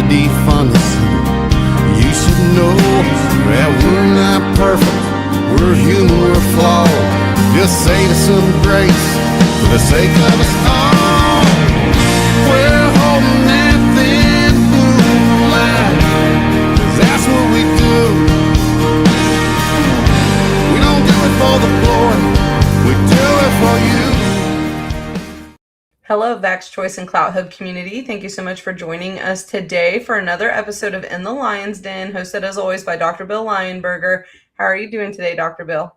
defund us. You should know that we're not perfect. We're human, we're flawed. Just save us some grace for the sake of us all. We're holding that thin blue line, 'cause that's what we do. We don't do it for the glory, we do it for you. Hello, Vax Choice and Clout Hub community. Thank you so much for joining us today for another episode of In the Lion's Den, hosted as always by Dr. Bill Lionberger. How are you doing today, Dr. Bill?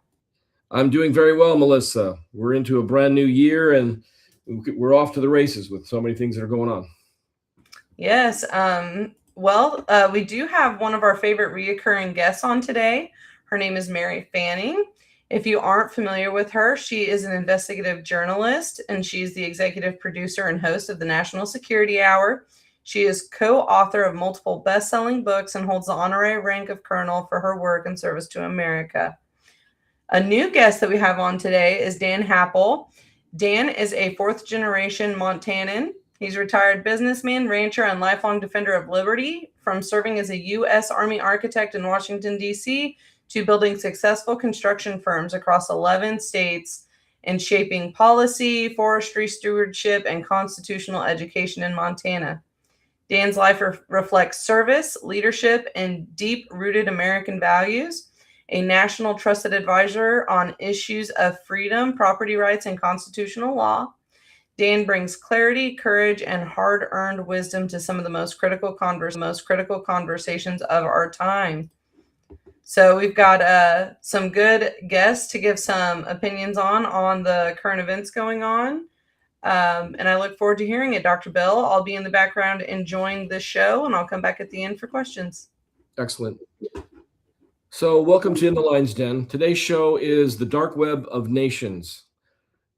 I'm doing very well, Melissa. We're into a brand new year and we're off to the races with so many things that are going on. Yes. We do have one of our favorite reoccurring guests on today. Her name is Mary Fanning. If you aren't familiar with her, she is an investigative journalist, and she's the executive producer and host of the National Security Hour. She is co-author of multiple best-selling books and holds the honorary rank of colonel for her work and service to America. A new guest that we have on today is Dan Happel. Dan is a fourth-generation Montanan. He's a retired businessman, rancher, and lifelong defender of liberty, from serving as a U.S. Army architect in Washington, D.C., to building successful construction firms across 11 states and shaping policy, forestry stewardship, and constitutional education in Montana. Dan's life reflects service, leadership, and deep-rooted American values. A national trusted advisor on issues of freedom, property rights, and constitutional law. Dan brings clarity, courage, and hard-earned wisdom to some of the most critical conversations of our time. So we've got some good guests to give some opinions on the current events going on. And I look forward to hearing it, Dr. Bill. I'll be in the background enjoying the show, and I'll come back at the end for questions. Excellent. So welcome to In the Lion's Den. Today's show is the dark web of nations.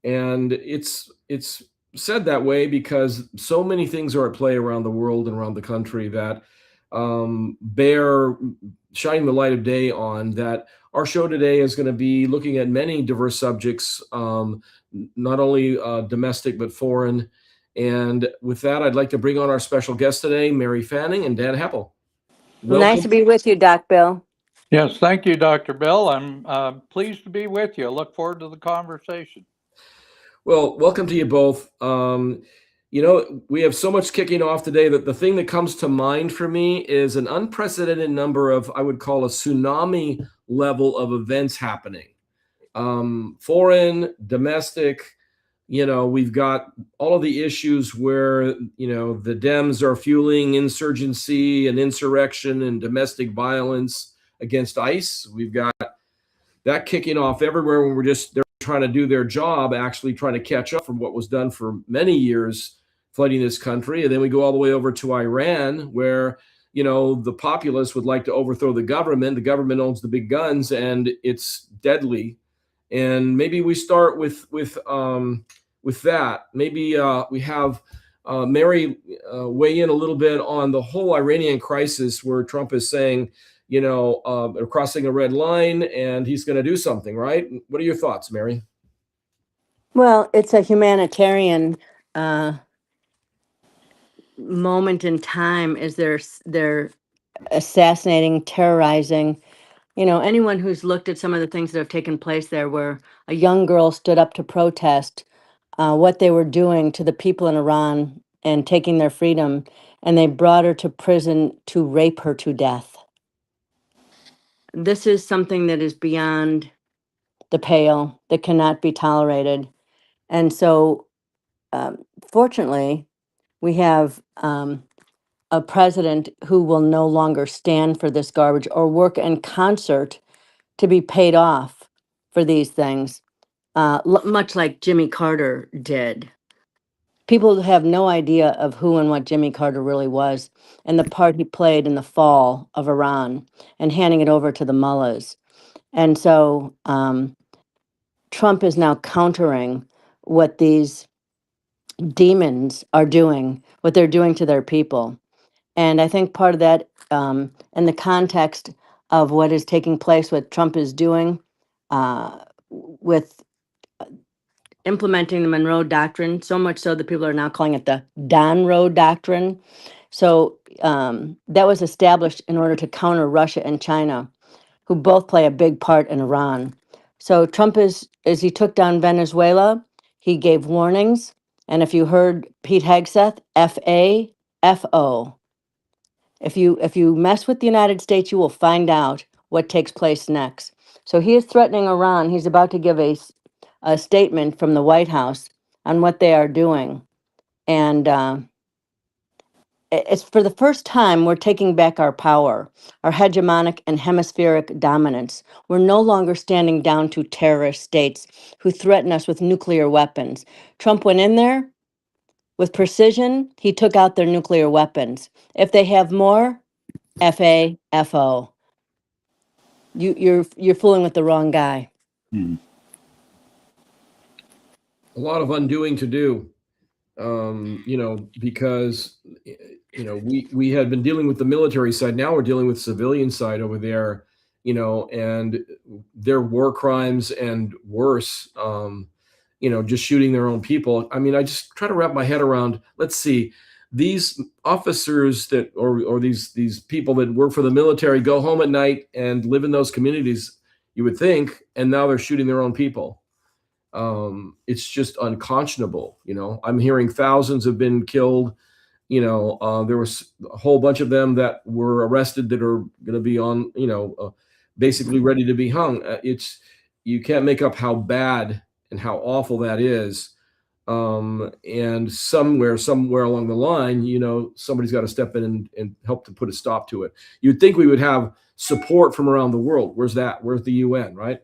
And it's said that way because so many things are at play around the world and around the country that bear shining the light of day on that. Our show today is going to be looking at many diverse subjects, not only domestic but foreign. And with that, I'd like to bring on our special guest today, Mary Fanning and Dan Happel. Welcome. Nice to be with you, Doc Bill. Yes, thank you, Dr. Bill. I'm pleased to be with you. I look forward to the conversation. Well, welcome to you both. We have so much kicking off today that the thing that comes to mind for me is an unprecedented number of, I would call a tsunami level of events happening. Foreign, domestic, we've got all of the issues where, the Dems are fueling insurgency and insurrection and domestic violence against ICE. We've got that kicking off everywhere when they're trying to do their job, actually trying to catch up from what was done for many years flooding this country. And then we go all the way over to Iran, where, the populace would like to overthrow the government. The government owns the big guns and it's deadly. And maybe we start with that. Maybe we have Mary weigh in a little bit on the whole Iranian crisis, where Trump is saying, they're crossing a red line and he's going to do something, right? What are your thoughts, Mary? Well, it's a humanitarian moment in time as they're assassinating, terrorizing. Anyone who's looked at some of the things that have taken place there, where a young girl stood up to protest what they were doing to the people in Iran and taking their freedom, and they brought her to prison to rape her to death. This is something that is beyond the pale, that cannot be tolerated. And so, fortunately, we have a president who will no longer stand for this garbage or work in concert to be paid off for these things, much like Jimmy Carter did. People have no idea of who and what Jimmy Carter really was and the part he played in the fall of Iran and handing it over to the mullahs. And so Trump is now countering what these demons are doing, what they're doing to their people. And I think part of that, in the context of what is taking place, what Trump is doing with implementing the Monroe Doctrine, so much so that people are now calling it the Don Road Doctrine. So that was established in order to counter Russia and China, who both play a big part in Iran. So Trump as he took down Venezuela, he gave warnings. And if you heard Pete Hegseth, FAFO. If you mess with the United States, you will find out what takes place next. So he is threatening Iran. He's about to give a statement from the White House on what they are doing. And it's for the first time we're taking back our power, our hegemonic and hemispheric dominance. We're no longer standing down to terrorist states who threaten us with nuclear weapons. Trump went in there with precision. He took out their nuclear weapons. If they have more, FAFO. You're fooling with the wrong guy. A lot of undoing to do, because we had been dealing with the military side. Now we're dealing with civilian side over there, and their war crimes and worse, just shooting their own people. I mean, I just try to wrap my head around, let's see, these officers that, or these people that work for the military go home at night and live in those communities, you would think, and now they're shooting their own people. It's just unconscionable. I'm hearing thousands have been killed. There was a whole bunch of them that were arrested that are going to be on, basically ready to be hung. You can't make up how bad and how awful that is. And somewhere along the line, somebody's got to step in and help to put a stop to it. You'd think we would have support from around the world. Where's that? Where's the UN, right?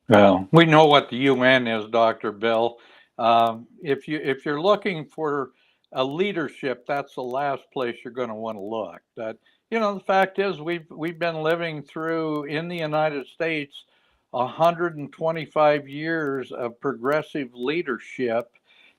Well, we know what the UN is, Dr. Bill. If you're looking for a leadership, that's the last place you're going to want to look. But the fact is, we've been living through in the United States 125 years of progressive leadership,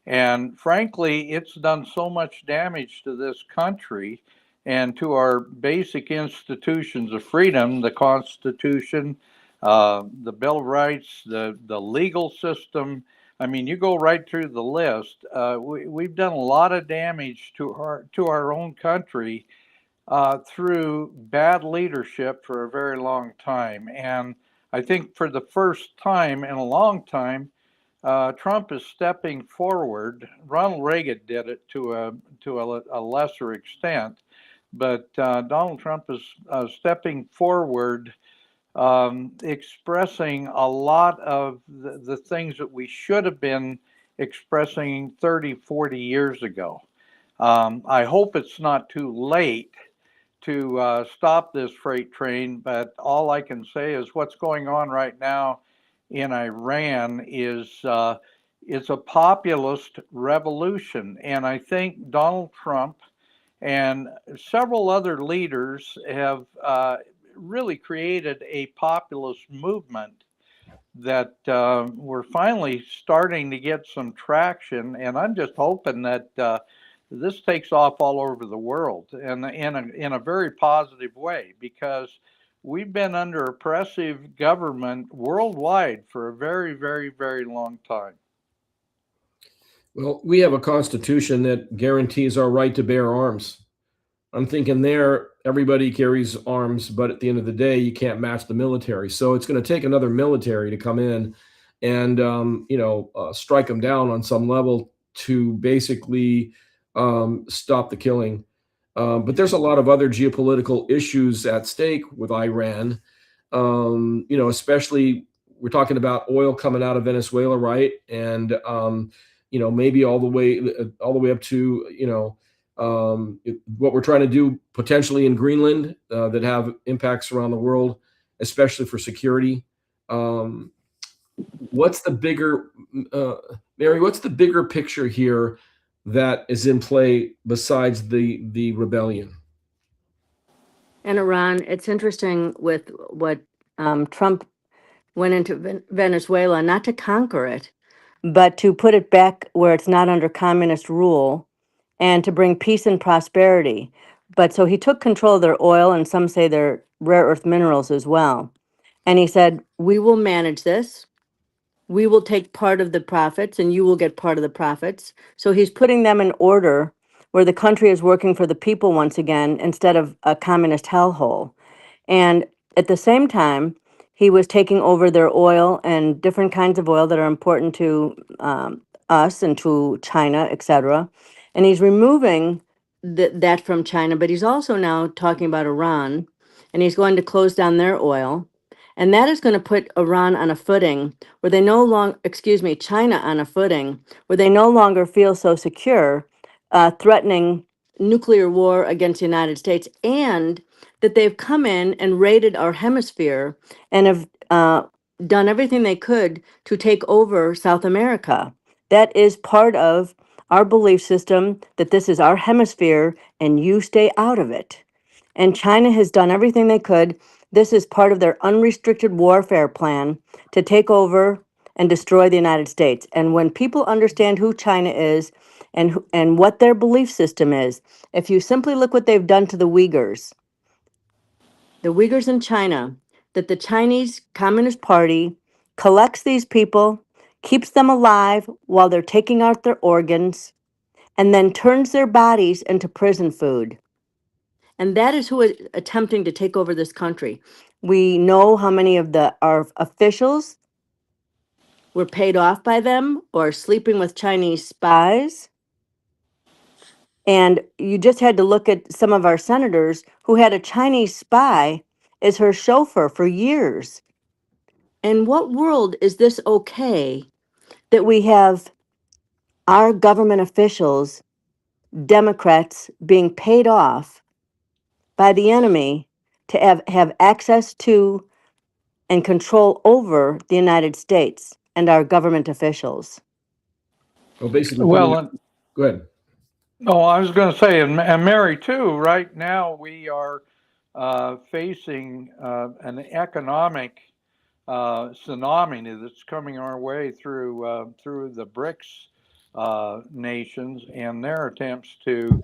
and frankly, it's done so much damage to this country and to our basic institutions of freedom, the Constitution, the Bill of Rights, the legal system. I mean, you go right through the list. We've done a lot of damage to our own country through bad leadership for a very long time. And I think for the first time in a long time, Trump is stepping forward. Ronald Reagan did it to a lesser extent, but Donald Trump is stepping forward, expressing a lot of the things that we should have been expressing 30, 40 years ago. I hope it's not too late to stop this freight train, but all I can say is what's going on right now in Iran is it's a populist revolution. And I think Donald Trump and several other leaders have really created a populist movement that we're finally starting to get some traction. And I'm just hoping that this takes off all over the world and in a very positive way, because we've been under oppressive government worldwide for a very, very, very long time. Well, we have a constitution that guarantees our right to bear arms. I'm thinking there, everybody carries arms, but at the end of the day, you can't match the military. So it's going to take another military to come in and, strike them down on some level to basically stop the killing. But there's a lot of other geopolitical issues at stake with Iran. Especially we're talking about oil coming out of Venezuela, right? And maybe all the way up to what we're trying to do potentially in Greenland that have impacts around the world, especially for security. What's the bigger, Mary? What's the bigger picture here that is in play besides the rebellion? And Iran, it's interesting with what Trump went into Venezuela, not to conquer it, but to put it back where it's not under communist rule and to bring peace and prosperity. But so he took control of their oil, and some say their rare earth minerals as well. And he said, we will manage this. We will take part of the profits and you will get part of the profits. So he's putting them in order where the country is working for the people once again instead of a communist hellhole. And at the same time, he was taking over their oil and different kinds of oil that are important to us and to China, etc. And he's removing that from China, but he's also now talking about Iran, and he's going to close down their oil. And that is going to put Iran on a footing where they no longer, excuse me, China on a footing where they no longer feel so secure, threatening nuclear war against the United States, and that they've come in and raided our hemisphere and have done everything they could to take over South America. That is part of our belief system that this is our hemisphere and you stay out of it. And China has done everything they could. This is part of their unrestricted warfare plan to take over and destroy the United States. And when people understand who China is and what their belief system is, if you simply look what they've done to the Uyghurs in China, that the Chinese Communist Party collects these people, keeps them alive while they're taking out their organs, and then turns their bodies into prison food. And that is who is attempting to take over this country. We know how many of our officials were paid off by them or sleeping with Chinese spies. And you just had to look at some of our senators who had a Chinese spy as her chauffeur for years. In what world is this okay that we have our government officials, Democrats, being paid off by the enemy to have access to and control over the United States and our government officials? Well, basically, Well, go ahead. no, I was going to say, and Mary too. Right now, we are facing an economic tsunami that's coming our way through the BRICS nations and their attempts to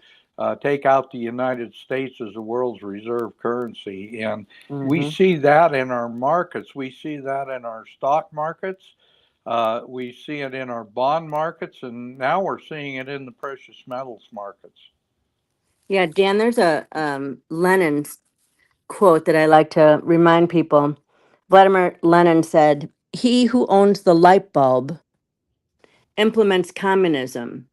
take out the United States as the world's reserve currency. And we see that in our markets. We see that in our stock markets. We see it in our bond markets, and now we're seeing it in the precious metals markets. Yeah, Dan, there's a Lenin quote that I like to remind people. Vladimir Lenin said, "He who owns the light bulb implements communism.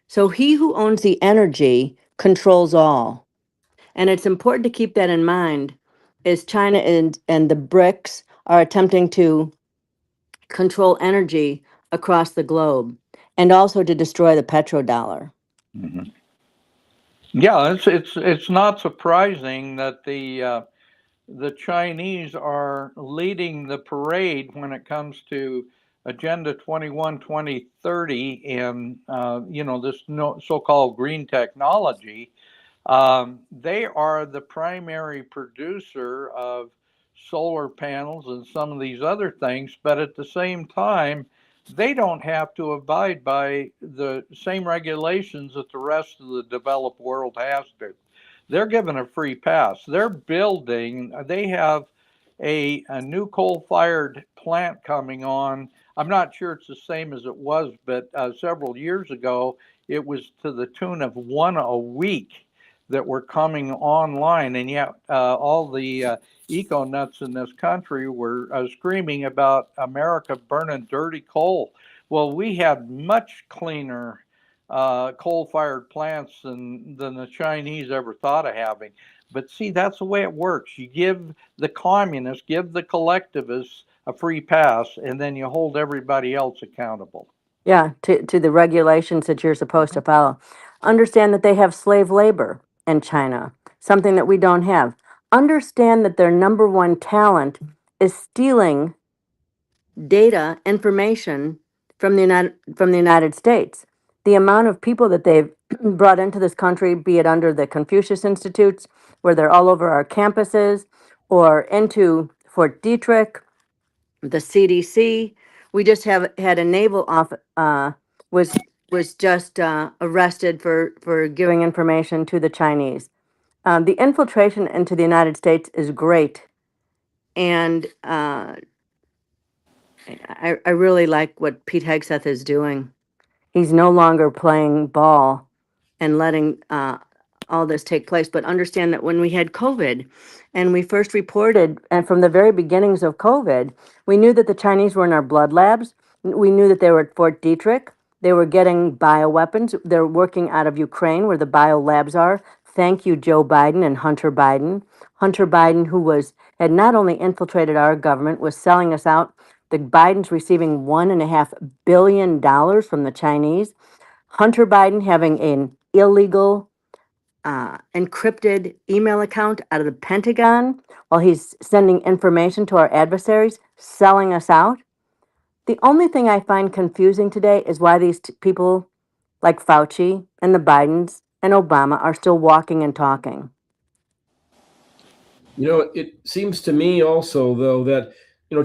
So he who owns the energy controls all." And it's important to keep that in mind as China and the BRICS are attempting to control energy across the globe and also to destroy the petrodollar. Mm-hmm. Yeah, it's not surprising that the Chinese are leading the parade when it comes to Agenda 21 2030 and this so-called green technology. They are the primary producer of solar panels and some of these other things, but at the same time, they don't have to abide by the same regulations that the rest of the developed world has to. They're given a free pass. They have a new coal-fired plant coming on. I'm not sure it's the same as it was, but several years ago, it was to the tune of one a week that were coming online, and yet all the eco nuts in this country were screaming about America burning dirty coal. Well, we had much cleaner coal-fired plants than the Chinese ever thought of having. But see, that's the way it works. You give the communists, give the collectivists a free pass, and then you hold everybody else accountable. Yeah, to the regulations that you're supposed to follow. Understand that they have slave labor in China, something that we don't have. Understand that their number one talent is stealing data, information from the United States. The amount of people that they've brought into this country, be it under the Confucius Institutes, where they're all over our campuses, or into Fort Detrick, the CDC. We just have had a naval was just arrested for giving information to the Chinese. The infiltration into the United States is great, and I really like what Pete Hegseth is doing. He's no longer playing ball and letting all this take place. But understand that when we had COVID and we first reported, and from the very beginnings of COVID, we knew that the Chinese were in our blood labs. We knew that they were at Fort Detrick. They were getting bioweapons. They're working out of Ukraine, where the bio labs are. Thank you, Joe Biden and Hunter Biden. Hunter Biden, who had not only infiltrated our government, was selling us out. The Biden's receiving $1.5 billion from the Chinese. Hunter Biden having an illegal encrypted email account out of the Pentagon while he's sending information to our adversaries, selling us out. The only thing I find confusing today is why these people like Fauci and the Bidens and Obama are still walking and talking. It seems to me also, though, that,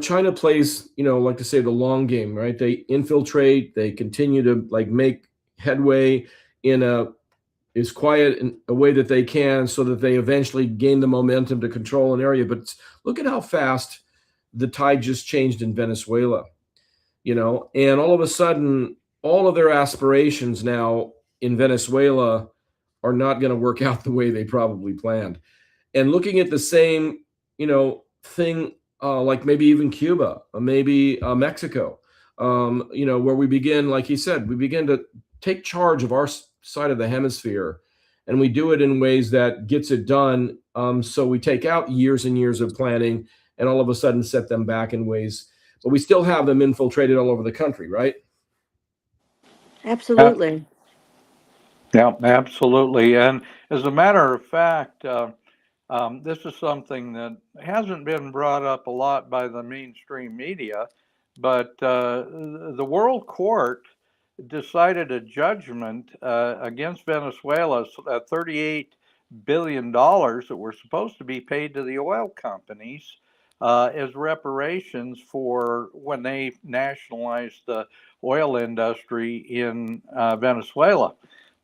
China plays, like to say, the long game, right? They infiltrate, they continue to like make headway in as quiet in a way that they can so that they eventually gain the momentum to control an area. But look at how fast the tide just changed in Venezuela, and all of a sudden, all of their aspirations now in Venezuela are not going to work out the way they probably planned. And looking at the same, thing, like maybe even Cuba, or maybe Mexico, where we begin, like he said, we begin to take charge of our side of the hemisphere, and we do it in ways that gets it done. So we take out years and years of planning, and all of a sudden set them back in ways, but we still have them infiltrated all over the country, right? Absolutely. Yeah, absolutely. And as a matter of fact, this is something that hasn't been brought up a lot by the mainstream media, but the World Court decided a judgment against Venezuela at $38 billion that were supposed to be paid to the oil companies as reparations for when they nationalized the oil industry in Venezuela.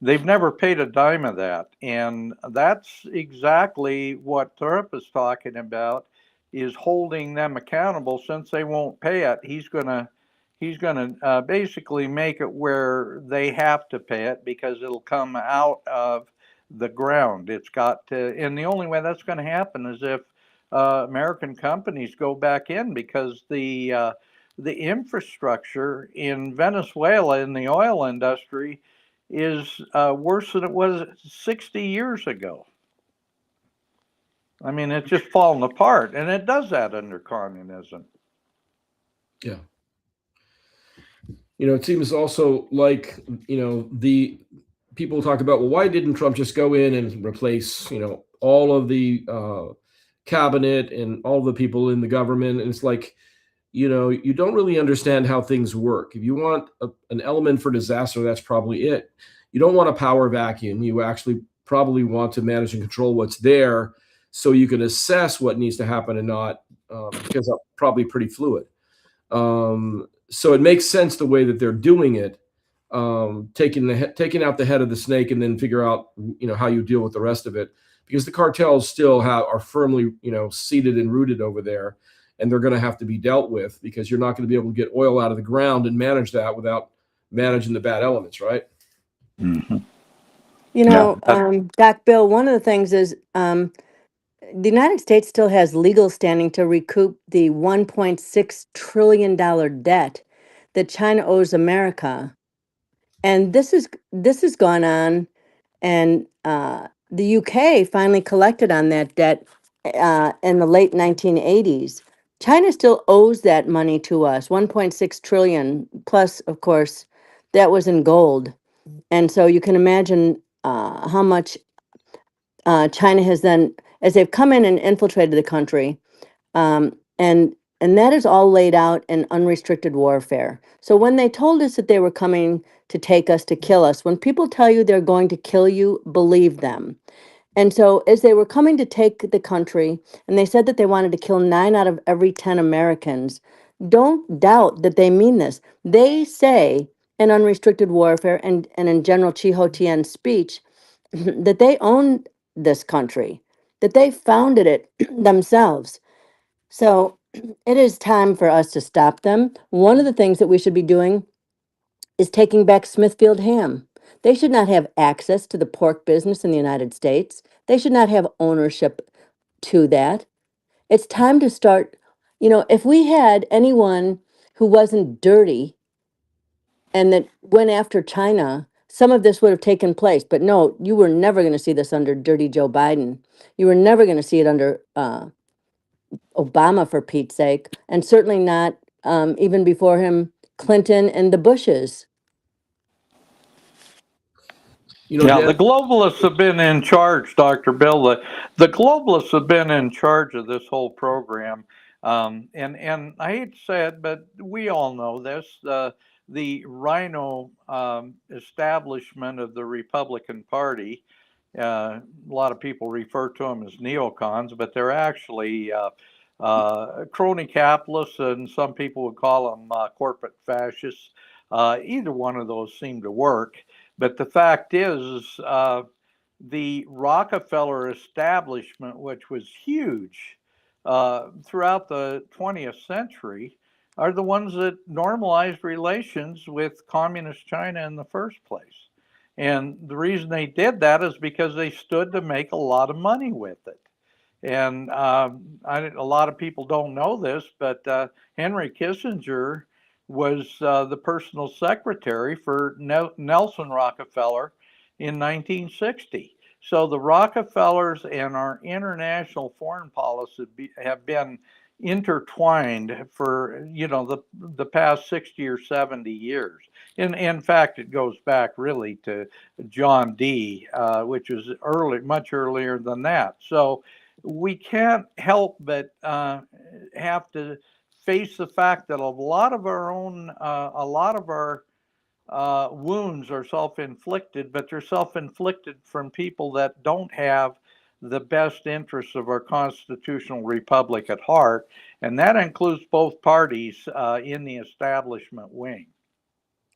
They've never paid a dime of that. And that's exactly what Trump is talking about, is holding them accountable. Since they won't pay it, he's going to basically make it where they have to pay it because it'll come out of the ground. It's got to, and the only way that's going to happen is if American companies go back in, because the infrastructure in Venezuela in the oil industry is worse than it was 60 years ago. I mean, it's just fallen apart, and it does that under communism. Yeah. It seems also like, the people talk about, well, why didn't Trump just go in and replace, all of the cabinet and all the people in the government? And it's like, you don't really understand how things work. If you want an element for disaster, that's probably it. You don't want a power vacuum. You actually probably want to manage and control what's there so you can assess what needs to happen and not, because that's probably pretty fluid. So it makes sense the way that they're doing it, taking out the head of the snake and then figure out, how you deal with the rest of it, because the cartels still are firmly, seated and rooted over there. And they're going to have to be dealt with, because you're not going to be able to get oil out of the ground and manage that without managing the bad elements, right? Mm-hmm. Doc Bill, one of the things is the United States still has legal standing to recoup the $1.6 trillion debt that China owes America. And this has gone on, and the UK finally collected on that debt in the late 1980s. China still owes that money to us, 1.6 trillion, plus, of course, that was in gold. And so you can imagine how much China has then, as they've come in and infiltrated the country, and that is all laid out in unrestricted warfare. So when they told us that they were coming to take us, to kill us, when people tell you they're going to kill you, believe them. And so as they were coming to take the country, and they said that they wanted to kill 9 out of every 10 Americans, don't doubt that they mean this. They say in unrestricted warfare and in General Chi Ho Tian's speech that they own this country, that they founded it themselves. So it is time for us to stop them. One of the things that we should be doing is taking back Smithfield Ham. They should not have access to the pork business in the United States. They should not have ownership to that. It's time to start, if we had anyone who wasn't dirty and that went after China, some of this would have taken place. But no, you were never going to see this under dirty Joe Biden. You were never going to see it under Obama, for Pete's sake, and certainly not even before him, Clinton and the Bushes. Yeah, Dan, the globalists have been in charge, Dr. Bill. The globalists have been in charge of this whole program. And I hate to say it, but we all know this. The rhino establishment of the Republican Party, a lot of people refer to them as neocons, but they're actually crony capitalists, and some people would call them corporate fascists. Either one of those seem to work. But the fact is, the Rockefeller establishment, which was huge throughout the 20th century, are the ones that normalized relations with communist China in the first place. And the reason they did that is because they stood to make a lot of money with it. And a lot of people don't know this, but Henry Kissinger was the personal secretary for Nelson Rockefeller in 1960. So the Rockefellers and our international foreign policy have been intertwined for the past 60 or 70 years. In fact, it goes back really to John D., which was much earlier than that. So we can't help but have to face the fact that a lot of our wounds are self-inflicted, but they're self-inflicted from people that don't have the best interests of our constitutional republic at heart, and that includes both parties in the establishment wing.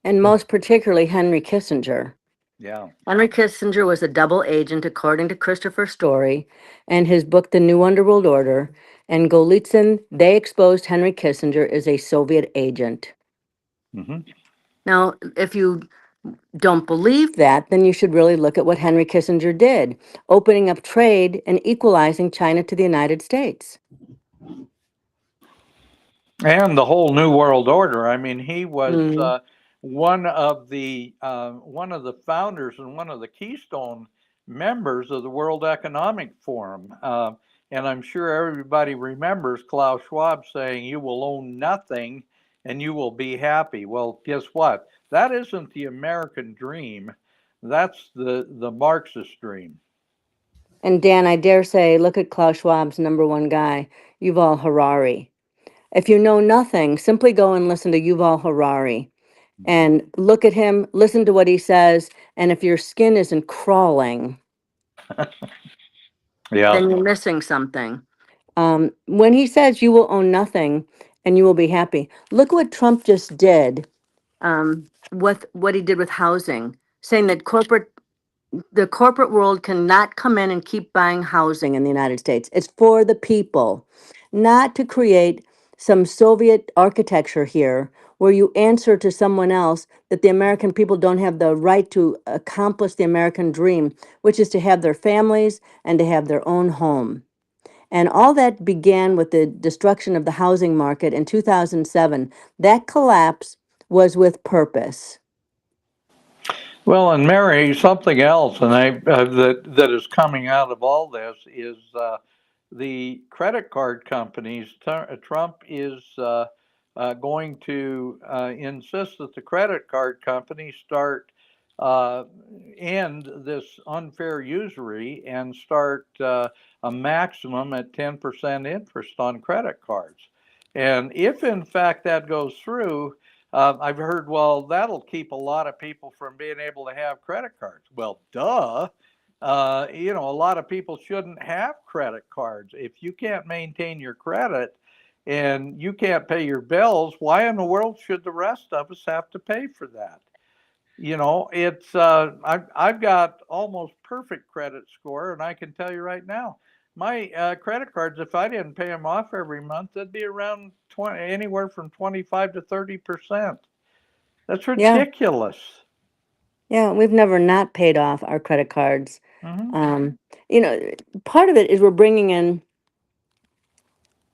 And most particularly Henry Kissinger. Yeah. Henry Kissinger was a double agent, according to Christopher Story and his book, The New Underworld Order. And Golitsyn, they exposed Henry Kissinger as a Soviet agent. Mm-hmm. Now, if you don't believe that, then you should really look at what Henry Kissinger did, opening up trade and equalizing China to the United States. And the whole New World Order. I mean, he was one of the founders and one of the keystone members of the World Economic Forum. And I'm sure everybody remembers Klaus Schwab saying, "You will own nothing and you will be happy." Well, guess what? That isn't the American dream. That's the Marxist dream. And Dan, I dare say, look at Klaus Schwab's number one guy, Yuval Harari. If you know nothing, simply go and listen to Yuval Harari and look at him, listen to what he says. And if your skin isn't crawling, then you're missing something. When he says you will own nothing and you will be happy, look what Trump just did, what he did with housing, saying that the corporate world cannot come in and keep buying housing in the United States. It's for the people, not to create some Soviet architecture here where you answer to someone else that the American people don't have the right to accomplish the American dream, which is to have their families and to have their own home. And all that began with the destruction of the housing market in 2007. That collapse was with purpose. Well, and Mary, something else, and that is coming out of all this is the credit card companies. Trump is going to insist that the credit card companies end this unfair usury and start a maximum at 10% interest on credit cards. And if in fact that goes through, I've heard, well, that'll keep a lot of people from being able to have credit cards. Well, duh. A lot of people shouldn't have credit cards. If you can't maintain your credit and you can't pay your bills, why in the world should the rest of us have to pay for that? It's I've got almost perfect credit score, and I can tell you right now, my credit cards, if I didn't pay them off every month, that'd be around anywhere from 25 to 30%. That's ridiculous. Yeah, we've never not paid off our credit cards. Mhm. You know, part of it is we're bringing in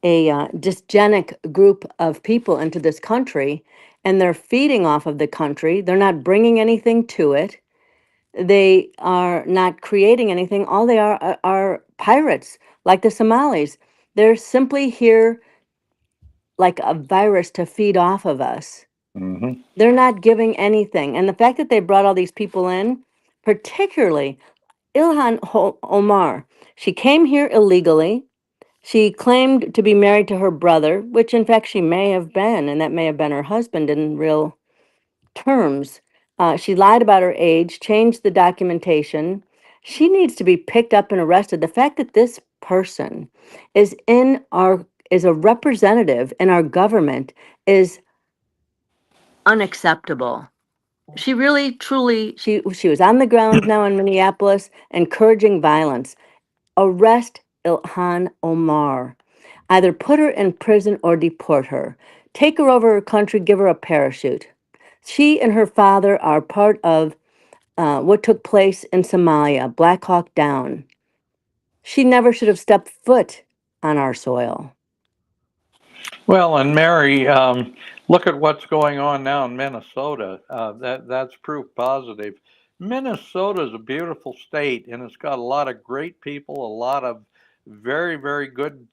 a dysgenic group of people into this country, and they're feeding off of the country. They're not bringing anything to it. They are not creating anything. All they are pirates, like the Somalis. They're simply here like a virus to feed off of us. Mhm. They're not giving anything. And the fact that they brought all these people in, particularly Omar, she came here illegally. She claimed to be married to her brother, which in fact she may have been, and that may have been her husband in real terms. She lied about her age, changed the documentation. She needs to be picked up and arrested. The fact that this person is a representative in our government is unacceptable. She really, truly, she was on the ground now in Minneapolis, encouraging violence. Arrest Ilhan Omar. Either put her in prison or deport her. Take her over her country, give her a parachute. She and her father are part of what took place in Somalia, Black Hawk Down. She never should have stepped foot on our soil. Well, and Mary, look at what's going on now in Minnesota. That's proof positive. Minnesota is a beautiful state, and it's got a lot of great people, a lot of very, very good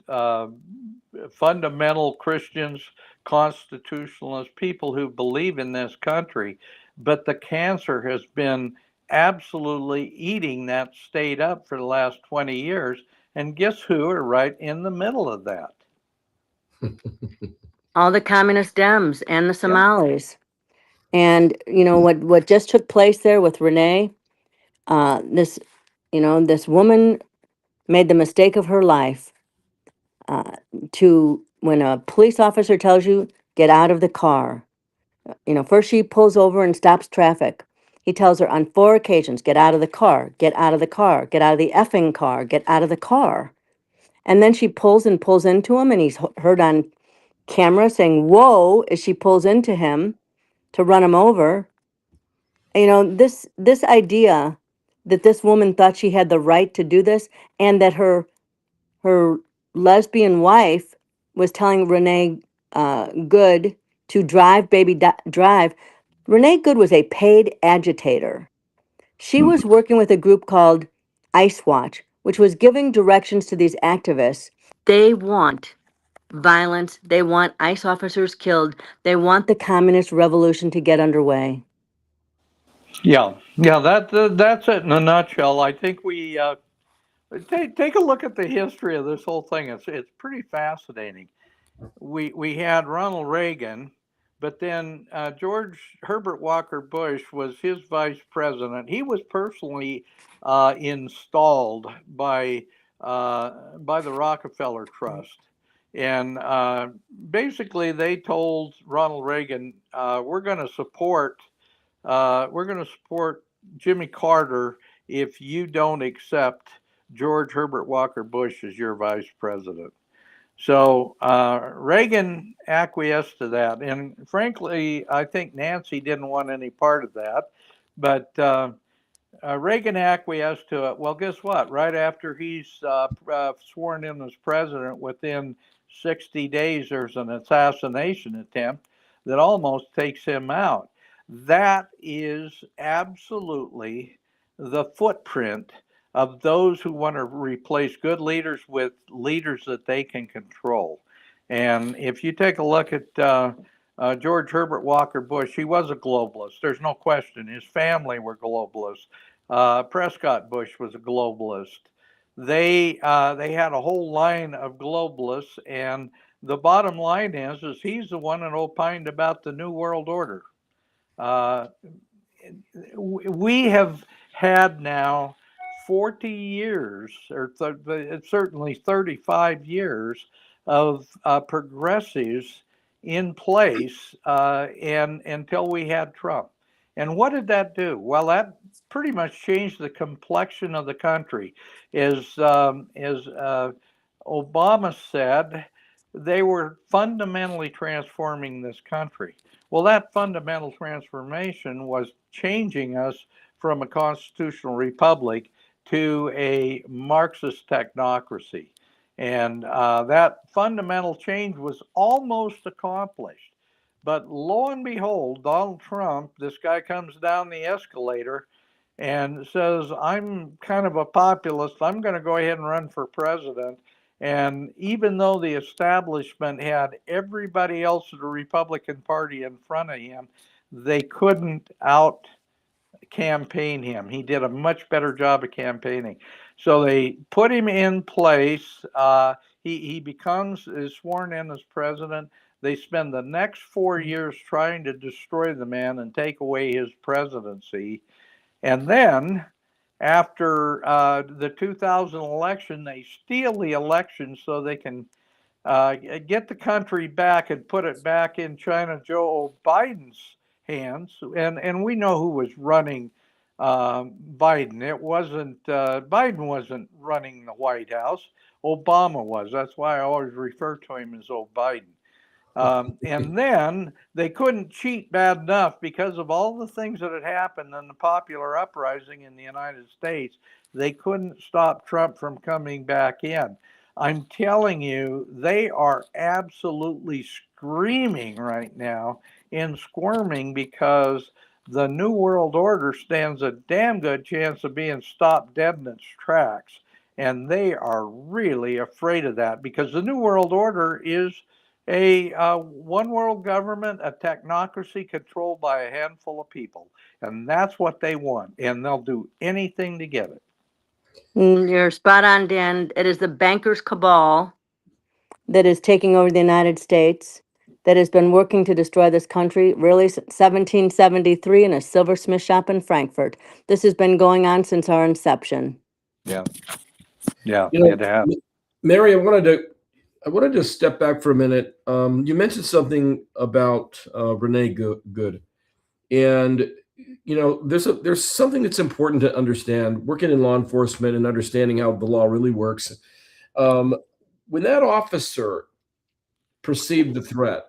fundamental Christians, constitutionalists, people who believe in this country. But the cancer has been absolutely eating that state up for the last 20 years. And guess who are right in the middle of that? All the communist Dems and the Yep. Somalis. And you know what just took place there with Renee? This this woman made the mistake of her life uh, to when a police officer tells you get out of the car. First she pulls over and stops traffic. He tells her on 4 occasions, get out of the car, get out of the car, get out of the effing car, get out of the car. And then she pulls into him, and he's heard on camera saying, whoa, as she pulls into him to run him over. This idea that this woman thought she had the right to do this, and that her lesbian wife was telling Renee Good to drive, baby, drive. Renee Good was a paid agitator. She was working with a group called Ice Watch, which was giving directions to these activists. They want violence. They want ICE officers killed. They want the communist revolution to get underway. Yeah, yeah, that's it in a nutshell. I think we take a look at the history of this whole thing. It's pretty fascinating. We had Ronald Reagan, but then George Herbert Walker Bush was his vice president. He was personally installed by the Rockefeller Trust. And basically, they told Ronald Reagan, we're going to support Jimmy Carter if you don't accept George Herbert Walker Bush as your vice president. So Reagan acquiesced to that, and frankly, I think Nancy didn't want any part of that. But Reagan acquiesced to it. Well, guess what? Right after he's sworn in as president, within 60 days, there's an assassination attempt that almost takes him out. That is absolutely the footprint of those who want to replace good leaders with leaders that they can control. And if you take a look at George Herbert Walker Bush, he was a globalist. There's no question. His family were globalists. Prescott Bush was a globalist. They had a whole line of globalists, and the bottom line is he's the one that opined about the New World Order. Uh, we have had now 40 years, or certainly 35 years of progressives in place, and until we had Trump. And what did that do? Well, that pretty much changed the complexion of the country. As Obama said, they were fundamentally transforming this country. Well, that fundamental transformation was changing us from a constitutional republic to a Marxist technocracy. And that fundamental change was almost accomplished. But lo and behold, Donald Trump, this guy comes down the escalator and says, I'm kind of a populist. I'm going to go ahead and run for president. And even though the establishment had everybody else in the Republican Party in front of him, they couldn't out campaign him. He did a much better job of campaigning. So they put him in place. He is sworn in as president. They spend the next 4 years trying to destroy the man and take away his presidency. And then after the 2000 election, they steal the election so they can get the country back and put it back in China Joe Biden's hands. And we know who was running Biden. It wasn't Biden wasn't running the White House. Obama was. That's why I always refer to him as old Biden. And then they couldn't cheat bad enough because of all the things that had happened in the popular uprising in the United States. They couldn't stop Trump from coming back in. I'm telling you, they are absolutely screaming right now and squirming because the New World Order stands a damn good chance of being stopped dead in its tracks. And they are really afraid of that because the New World Order is a one world government, a technocracy controlled by a handful of people. And that's what they want. And they'll do anything to get it. You're spot on, Dan. It is the bankers' cabal that is taking over the United States, that has been working to destroy this country, really since 1773 in a silversmith shop in Frankfurt. This has been going on since our inception. Yeah. Yeah, You know, it has. Mary, I wanted to step back for a minute. You mentioned something about Renee Good, and you know, there's something that's important to understand. Working in law enforcement and understanding how the law really works. When that officer perceived the threat,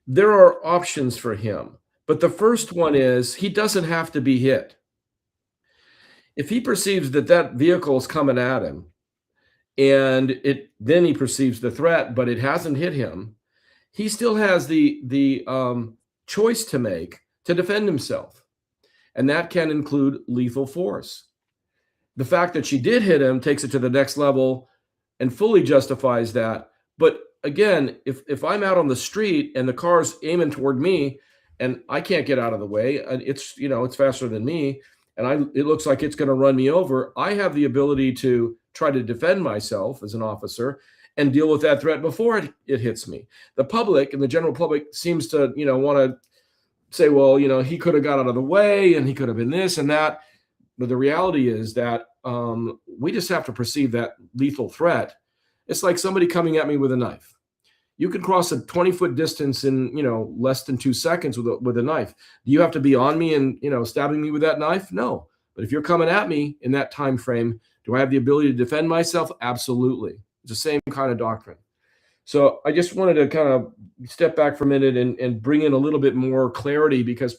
there are options for him. But the first one is he doesn't have to be hit. If he perceives that vehicle is coming at him, and then he perceives the threat, but it hasn't hit him, he still has the choice to make to defend himself, and that can include lethal force. The fact that she did hit him takes it to the next level and fully justifies that. But again, if I'm out on the street and the car's aiming toward me and I can't get out of the way, and it's faster than me, and it looks like it's going to run me over, I have the ability to try to defend myself as an officer and deal with that threat before it hits me. The public and the general public seems to, want to say, well, he could have got out of the way and he could have been this and that. But the reality is that we just have to perceive that lethal threat. It's like somebody coming at me with a knife. You can cross a 20-foot distance in, less than 2 seconds with a knife. Do you have to be on me and, stabbing me with that knife? No. But if you're coming at me in that time frame, do I have the ability to defend myself? Absolutely. It's the same kind of doctrine. So I just wanted to kind of step back for a minute and bring in a little bit more clarity, because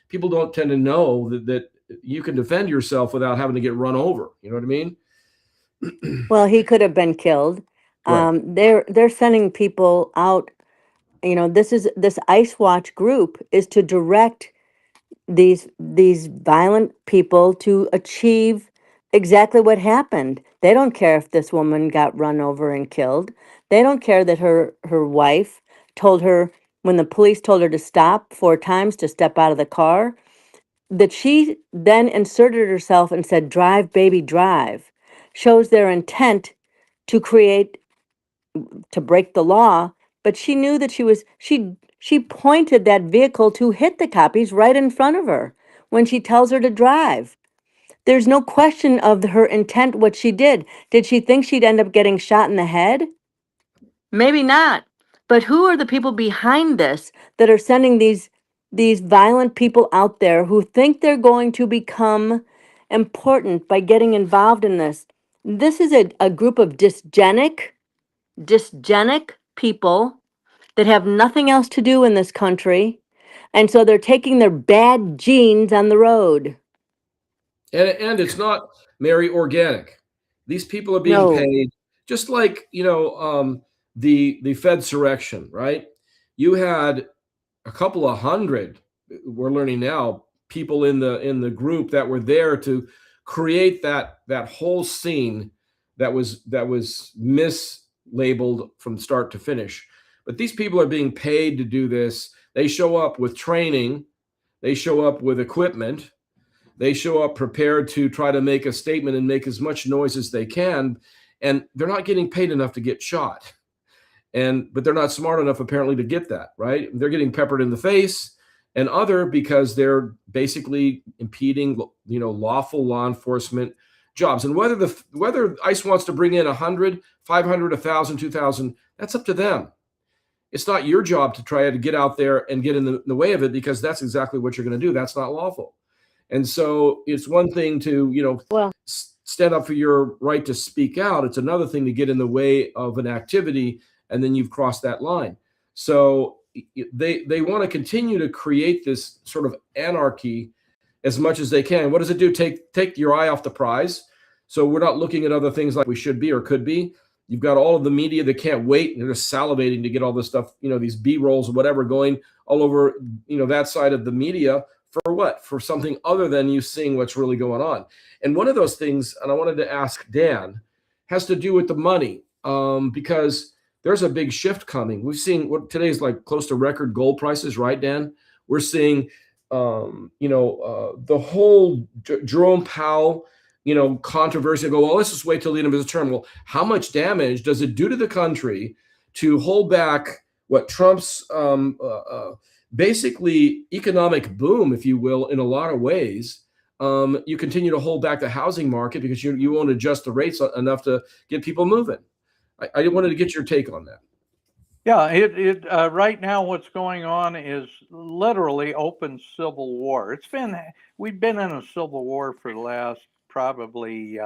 people don't tend to know that you can defend yourself without having to get run over. You know what I mean? Well, he could have been killed. Right. They're sending people out. This Ice Watch group is to direct these violent people to achieve exactly what happened. They don't care if this woman got run over and killed. They don't care that her wife told her, when the police told her to stop 4 times, to step out of the car, that she then inserted herself and said, "Drive, baby, drive," shows their intent to break the law. But she knew that she pointed that vehicle to hit the cop. He's right in front of her when she tells her to drive. There's no question of her intent, what she did. Did she think she'd end up getting shot in the head? Maybe not. But who are the people behind this that are sending these violent people out there who think they're going to become important by getting involved in this? This is a group of dysgenic people that have nothing else to do in this country. And so they're taking their bad genes on the road. And it's not, Mary, organic. These people are being No. paid just like, the Fedsurrection, right? You had a couple of hundred, we're learning now, people in the group that were there to create that whole scene that was mislabeled from start to finish. But these people are being paid to do this. They show up with training, they show up with equipment, they show up prepared to try to make a statement and make as much noise as they can, and they're not getting paid enough to get shot. But they're not smart enough apparently to get that, right? They're getting peppered in the face, and other because they're basically impeding, lawful law enforcement jobs. And whether ICE wants to bring in 100, 500, 1,000, 2,000, that's up to them. It's not your job to try to get out there and get in the way of it, because that's exactly what you're going to do. That's not lawful. And so it's one thing to, stand up for your right to speak out. It's another thing to get in the way of an activity, and then you've crossed that line. So they want to continue to create this sort of anarchy as much as they can. What does it do? Take your eye off the prize. So we're not looking at other things like we should be or could be. You've got all of the media that can't wait, and they're just salivating to get all this stuff, these B-rolls or whatever going all over, that side of the media. For what? For something other than you seeing what's really going on. And one of those things, and I wanted to ask Dan, has to do with the money, because there's a big shift coming. We've seen what today's like close to record gold prices, right, Dan? We're seeing, the whole Jerome Powell, controversy. Go, well, let's just wait till the end of his term. Well, how much damage does it do to the country to hold back what Trump's basically economic boom, if you will, in a lot of ways? You continue to hold back the housing market because you won't adjust the rates enough to get people moving. I wanted to get your take on that. Yeah, right now what's going on is literally open civil war. We've been in a civil war for the last probably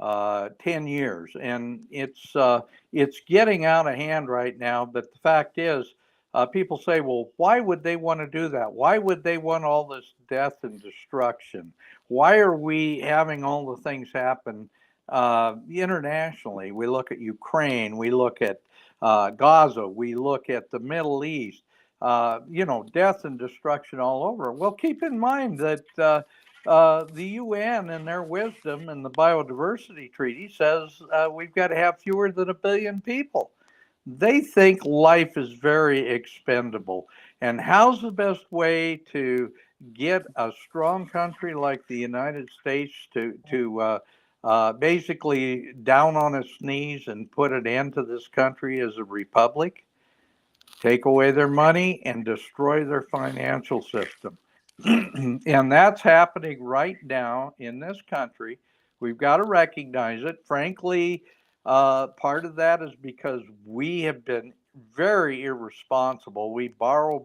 10 years, and it's getting out of hand right now. But the fact is, people say, well, why would they want to do that? Why would they want all this death and destruction? Why are we having all the things happen internationally? We look at Ukraine, we look at Gaza, we look at the Middle East, death and destruction all over. Well, keep in mind that the UN and their wisdom and the biodiversity treaty says we've got to have fewer than 1 billion people. They think life is very expendable. And how's the best way to get a strong country like the United States to basically down on its knees and put an end to this country as a republic? Take away their money and destroy their financial system. And that's happening right now in this country. We've got to recognize it. Frankly, part of that is because we have been very irresponsible. We borrow.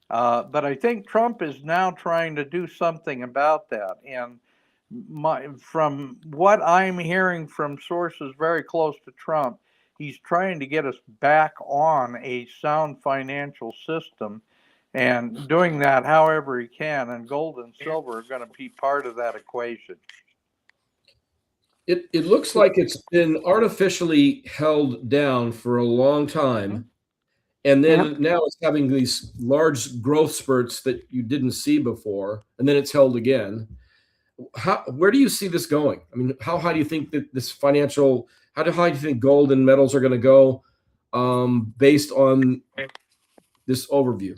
But I think Trump is now trying to do something about that. And from what I'm hearing from sources very close to Trump, he's trying to get us back on a sound financial system, and doing that however he can. And gold and silver are going to be part of that equation. It looks like it's been artificially held down for a long time. And then now it's having these large growth spurts that you didn't see before, and then it's held again. Where do you see this going? I mean, how high do you think that this financial, how high do you think gold and metals are going to go based on this overview?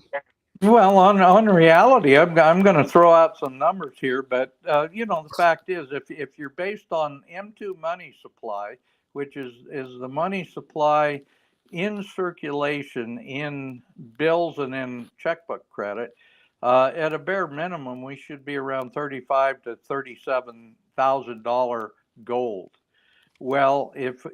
Well, on reality, I'm going to throw out some numbers here, but the fact is, if you're based on M2 money supply, which is the money supply in circulation in bills and in checkbook credit, at a bare minimum, we should be around $35,000 to $37,000 gold. Well, if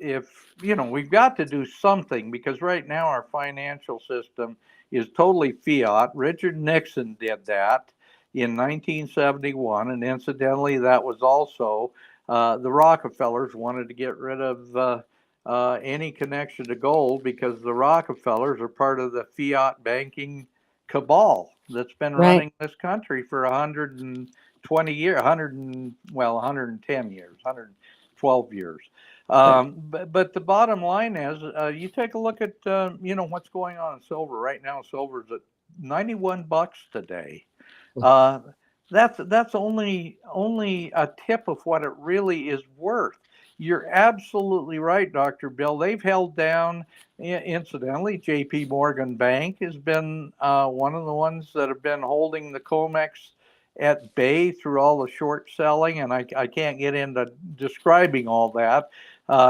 we've got to do something, because right now our financial system is totally fiat. Richard Nixon did that in 1971, and incidentally, that was also the Rockefellers wanted to get rid of any connection to gold, because the Rockefellers are part of the fiat banking cabal that's been Right. running this country for 120 years, 110 years, 112 years. But the bottom line is, you take a look at what's going on in silver right now. Silver's at $91 today. That's only a tip of what it really is worth. You're absolutely right, Dr. Bill. They've held down. Incidentally, J.P. Morgan Bank has been one of the ones that have been holding the COMEX at bay through all the short selling, and I can't get into describing all that.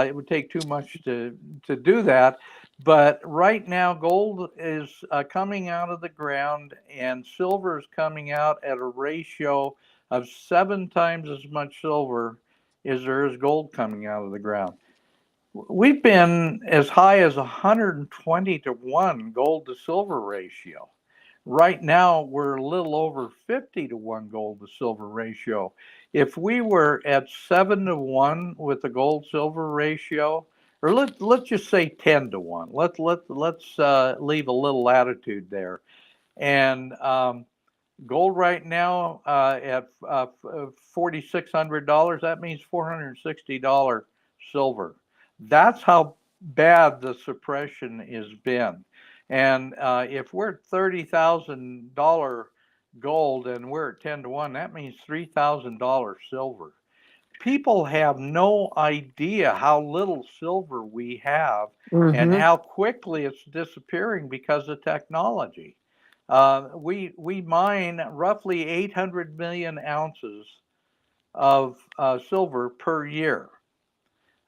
It would take too much to do that. But right now, gold is coming out of the ground, and silver is coming out at a ratio of 7 times as much silver as there is gold coming out of the ground. We've been as high as 120 to 1 gold to silver ratio. Right now, we're a little over 50 to 1 gold to silver ratio. If we were at 7 to 1 with the gold silver ratio, or let's just say 10 to 1. Let's leave a little latitude there. And gold right now at $4,600. That means $460 silver. That's how bad the suppression has been. And if we're at $30,000 gold and we're at 10 to 1, that means $3,000 silver. People have no idea how little silver we have and how quickly it's disappearing because of technology. We mine roughly 800 million ounces of silver per year.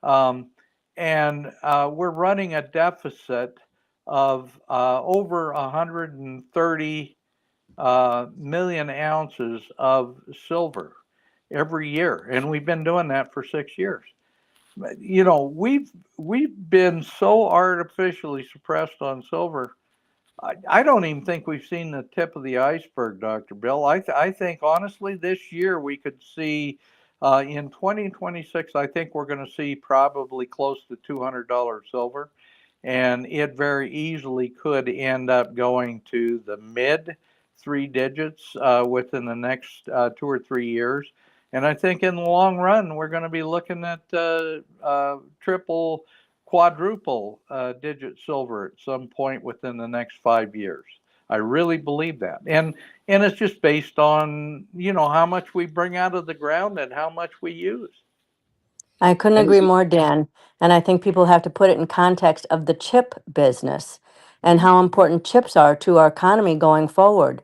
And we're running a deficit of over 130 million ounces of silver every year, and we've been doing that for 6 years. You know, we've been so artificially suppressed on silver. I don't even think we've seen the tip of the iceberg, Dr. Bill. I think honestly this year we could see in 2026. I think we're going to see probably close to $200 silver, and it very easily could end up going to the mid 3 digits within the next 2 or 3 years. And I think in the long run, we're going to be looking at triple, quadruple digit silver at some point within the next 5 years. I really believe that. And it's just based on, how much we bring out of the ground and how much we use. I couldn't agree more, Dan. And I think people have to put it in context of the chip business and how important chips are to our economy going forward.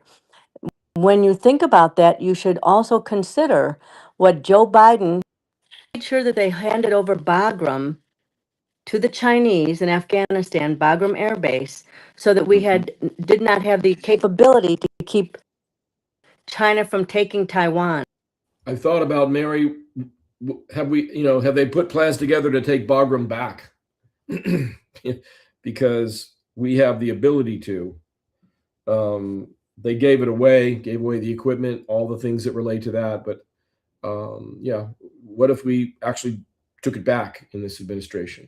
When you think about that, you should also consider what Joe Biden made sure that they handed over Bagram to the Chinese in Afghanistan, Bagram Air Base, so that we did not have the capability to keep China from taking Taiwan. I thought about, Mary, have they put plans together to take Bagram back? Because we have the ability to. They gave away the equipment, all the things that relate to that. But what if we actually took it back in this administration?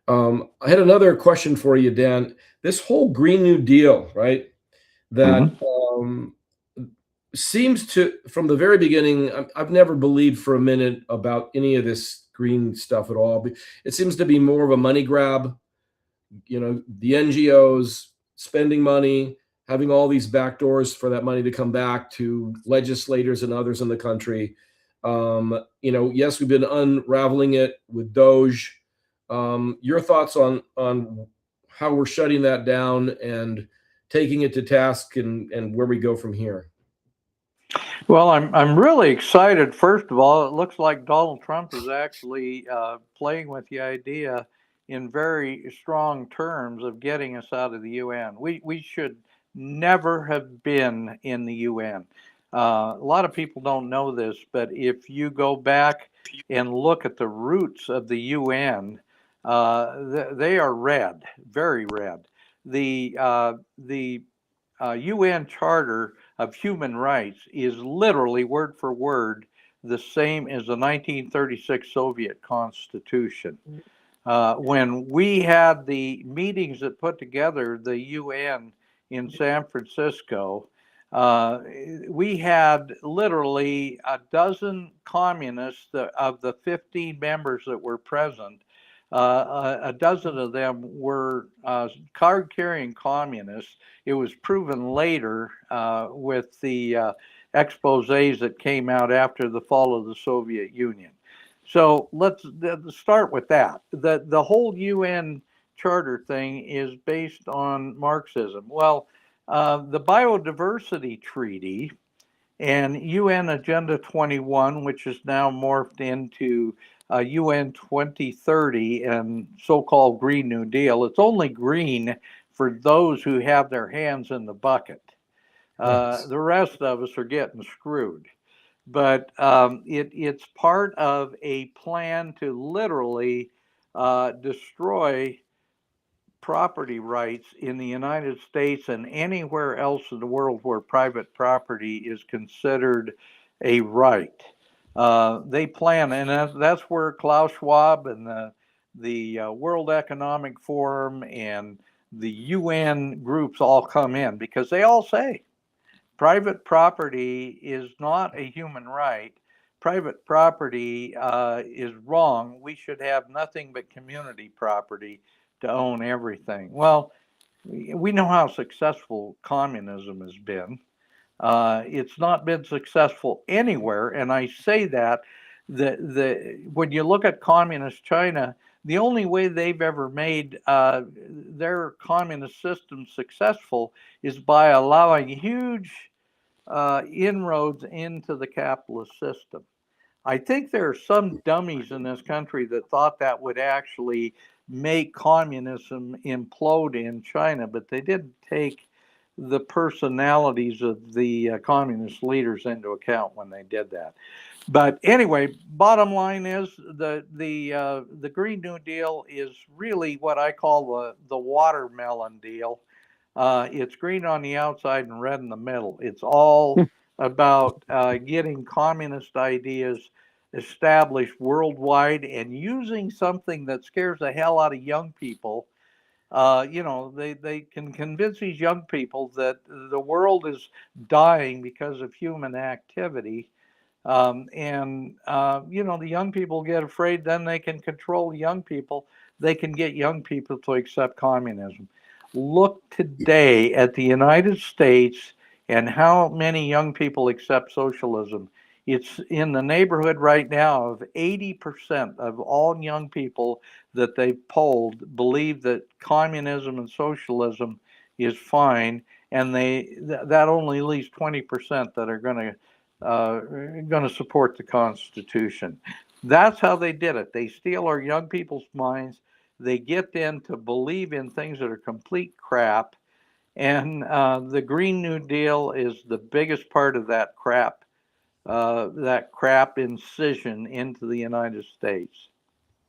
I had another question for you, Dan. This whole Green New Deal, right? That seems to, from the very beginning, I've never believed for a minute about any of this green stuff at all. It seems to be more of a money grab. The NGOs spending money, having all these backdoors for that money to come back to legislators and others in the country. Yes, we've been unraveling it with Doge. Your thoughts on how we're shutting that down and taking it to task and where we go from here? Well, I'm really excited. First of all, it looks like Donald Trump is actually playing with the idea in very strong terms of getting us out of the UN. We should never have been in the UN. A lot of people don't know this, but if you go back and look at the roots of the UN, they are red, very red. The UN Charter of Human Rights is literally word for word the same as the 1936 Soviet Constitution. When we had the meetings that put together the UN in San Francisco, we had literally a dozen communists of the 15 members that were present. A dozen of them were card carrying communists. It was proven later with the exposés that came out after the fall of the Soviet Union. So let's start with that. The whole UN charter thing is based on Marxism. Well, the Biodiversity Treaty and UN Agenda 21, which is now morphed into UN 2030 and so-called Green New Deal. It's only green for those who have their hands in the bucket. Yes. The rest of us are getting screwed. But it's part of a plan to literally destroy property rights in the United States and anywhere else in the world where private property is considered a right. They plan, and that's where Klaus Schwab and the World Economic Forum and the UN groups all come in, because they all say private property is not a human right. Private property is wrong. We should have nothing but community property to own everything. Well, we know how successful communism has been. It's not been successful anywhere, and I say that when you look at communist China, the only way they've ever made their communist system successful is by allowing huge inroads into the capitalist system. I think there are some dummies in this country that thought that would actually make communism implode in China, but they didn't take the personalities of the communist leaders into account when they did that. But anyway, bottom line is the Green New Deal is really what I call the watermelon deal. It's green on the outside and red in the middle. It's all about getting communist ideas established worldwide and using something that scares the hell out of young people. They can convince these young people that the world is dying because of human activity. The young people get afraid, then they can control the young people. They can get young people to accept communism. Look today at the United States and how many young people accept socialism. It's in the neighborhood right now of 80% of all young people that they polled believe that communism and socialism is fine, and that only leaves 20% that are going to support the Constitution. That's how they did it. They steal our young people's minds. They get them to believe in things that are complete crap. And the Green New Deal is the biggest part of that crap incision into the United States.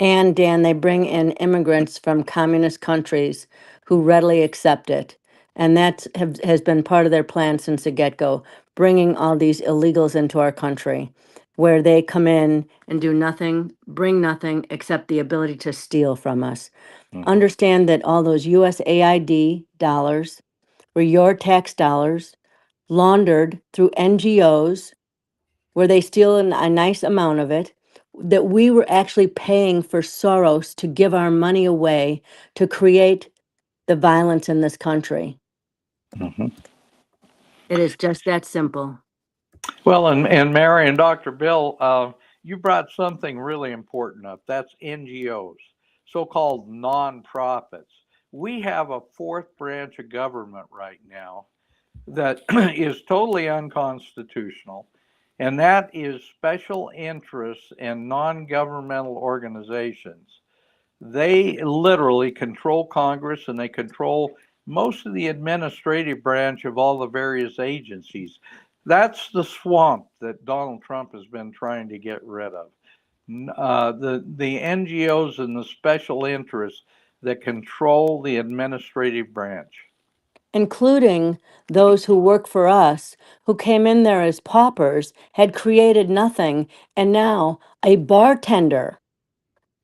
And Dan, they bring in immigrants from communist countries who readily accept it. And has been part of their plan since the get-go, bringing all these illegals into our country, where they come in and do nothing, bring nothing except the ability to steal from us. Mhm. Understand that all those USAID dollars were your tax dollars laundered through NGOs, where they steal a nice amount of it, that we were actually paying for Soros to give our money away to create the violence in this country. Mhm. It is just that simple. Well, and Mary and Dr. Bill, you brought something really important up. That's NGOs, so-called nonprofits. We have a fourth branch of government right now that is totally unconstitutional, and that is special interests and non-governmental organizations. They literally control Congress, and they control most of the administrative branch of all the various agencies. That's the swamp that Donald Trump has been trying to get rid of. The NGOs and the special interests that control the administrative branch. Including those who work for us, who came in there as paupers, had created nothing, and now a bartender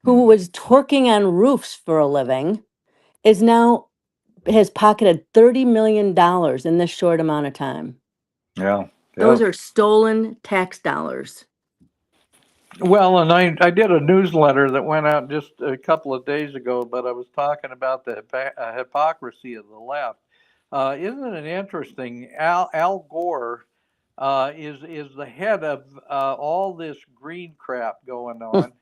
who was twerking on roofs for a living, is now has pocketed $30 million in this short amount of time. Yeah. Those are stolen tax dollars. Well, and I did a newsletter that went out just a couple of days ago, but I was talking about the hypocrisy of the left. Isn't it interesting? Al Gore is the head of all this green crap going on,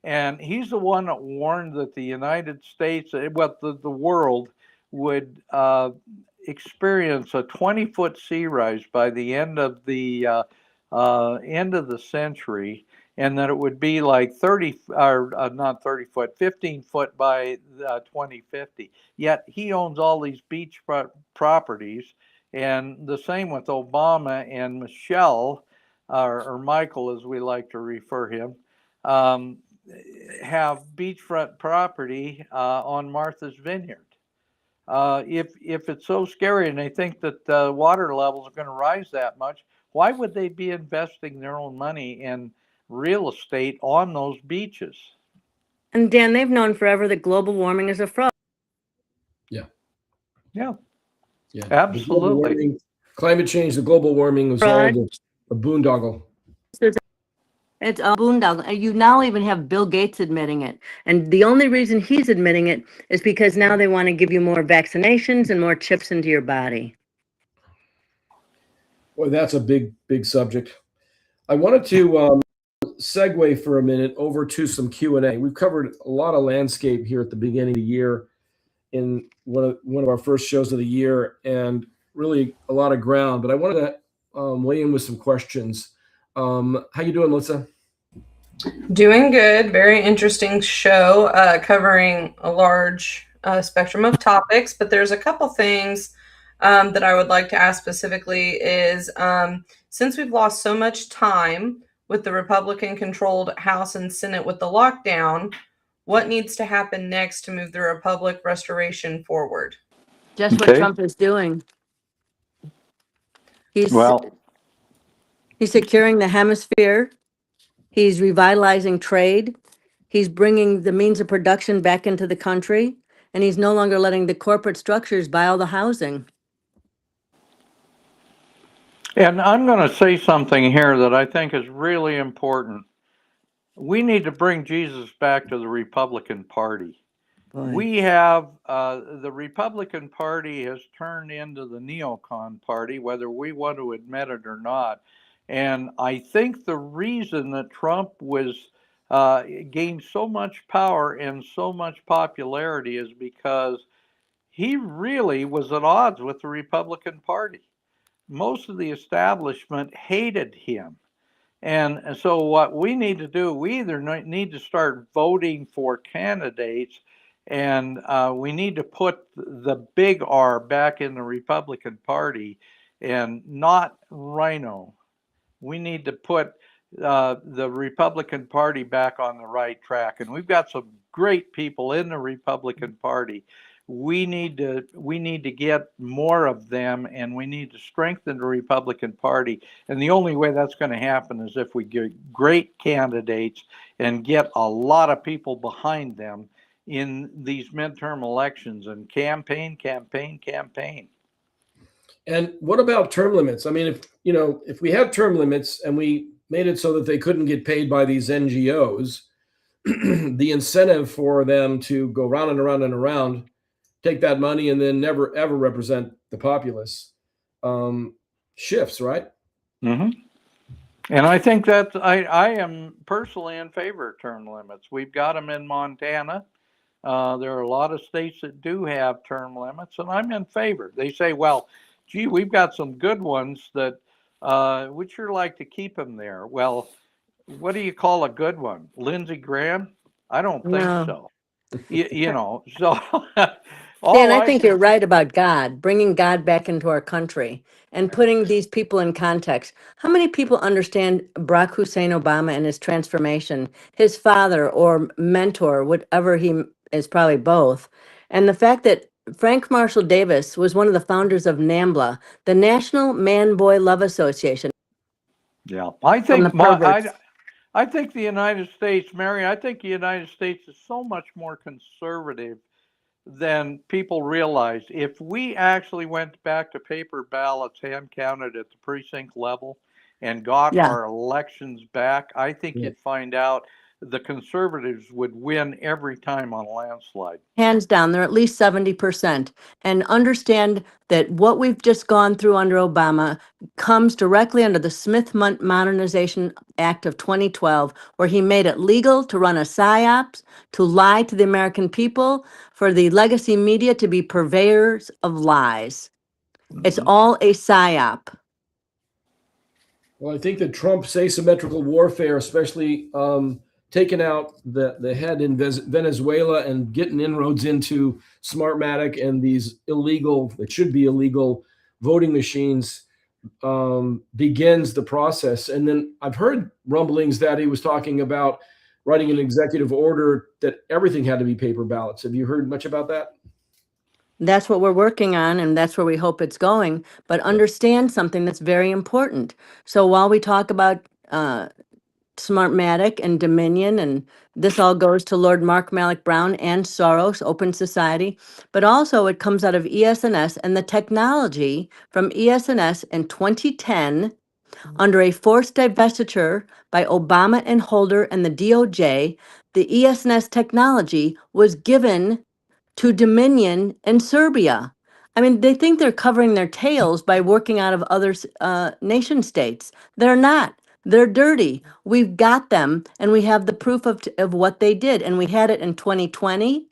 and he's the one that warned that the United States, well, the world would experience a 20-foot sea rise by the end of the century, and that it would be like 30 or not 30 foot, 15 foot by 2050. Yet he owns all these beach properties, and the same with Obama and Michelle, or Michael as we like to refer him, have beachfront property on Martha's Vineyard. If it's so scary and they think that the water levels are going to rise that much, why would they be investing their own money in real estate on those beaches? And Dan, they've known forever that global warming is a fraud. Yeah. Yeah. Absolutely. Climate change, the global warming was all a boondoggle. It's a boondoggle. And you now even have Bill Gates admitting it. And the only reason he's admitting it is because now they want to give you more vaccinations and more chips into your body. Well, that's a big, big subject. I wanted to segue for a minute over to some Q&A. We've covered a lot of landscape here at the beginning of the year in one of our first shows of the year, and really a lot of ground. But I wanted to weigh in with some questions. How you doing, Melissa? Doing good. Very interesting show, covering a large spectrum of topics. But there's a couple things that I would like to ask specifically is, since we've lost so much time with the Republican-controlled House and Senate with the lockdown, what needs to happen next to move the Republic restoration forward? Just what Trump is doing. He's securing the hemisphere. He's revitalizing trade. He's bringing the means of production back into the country. And he's no longer letting the corporate structures buy all the housing. And I'm going to say something here that I think is really important. We need to bring Jesus back to the Republican Party. Boy. We have the Republican Party has turned into the neocon party, whether we want to admit it or not. And I think the reason that Trump gained so much power and so much popularity is because he really was at odds with the Republican Party. Most of the establishment hated him. And so what we need to do, we either need to start voting for candidates, and we need to put the big R back in the Republican Party and not Rhino. We need to put the Republican Party back on the right track. And we've got some great people in the Republican Party. We need to get more of them, and we need to strengthen the Republican Party. And the only way that's going to happen is if we get great candidates and get a lot of people behind them in these midterm elections and campaign. And what about term limits? I mean, if we had term limits and we made it so that they couldn't get paid by these NGOs, the incentive for them to go round and around and around, take that money and then never ever represent the populace shifts, right? Mm-hmm. And I think that I am personally in favor of term limits. We've got them in Montana. There are a lot of states that do have term limits, and I'm in favor. They say, well, gee, we've got some good ones that we'd sure like to keep them there. Well, what do you call a good one? Lindsey Graham? I don't think so. So. Dan, I think you're right about God, bringing God back into our country and putting these people in context. How many people understand Barack Hussein Obama and his transformation, his father or mentor, whatever he is, probably both, and the fact that Frank Marshall Davis was one of the founders of NAMBLA, the National Man-Boy Love Association. Yeah, I think I think the United States, Mary, I think the United States is so much more conservative than people realize. If we actually went back to paper ballots, hand counted at the precinct level, and got Yeah. our elections back, I think Yeah. you'd find out the conservatives would win every time on a landslide. Hands down, they're at least 70%. And understand that what we've just gone through under Obama comes directly under the Modernization Act of 2012, where he made it legal to run a psyops, to lie to the American people, for the legacy media to be purveyors of lies. It's all a psyop. Well, I think that Trump's asymmetrical warfare, especially taking out the head in Venezuela and getting inroads into Smartmatic and these illegal, that should be illegal, voting machines, begins the process. And then I've heard rumblings that he was talking about writing an executive order that everything had to be paper ballots. Have you heard much about that? That's what we're working on, and that's where we hope it's going. But understand something that's very important. So while we talk about Smartmatic and Dominion, and this all goes to Lord Mark Malloch Brown and Soros, Open Society, but also it comes out of ES&S and the technology from ES&S in 2010 under a forced divestiture by Obama and Holder and the DOJ. The ES&S technology was given to Dominion and Serbia. I mean, they think they're covering their tails by working out of other nation states. They're not. They're dirty. We've got them, and we have the proof of what they did. And we had it in 2020.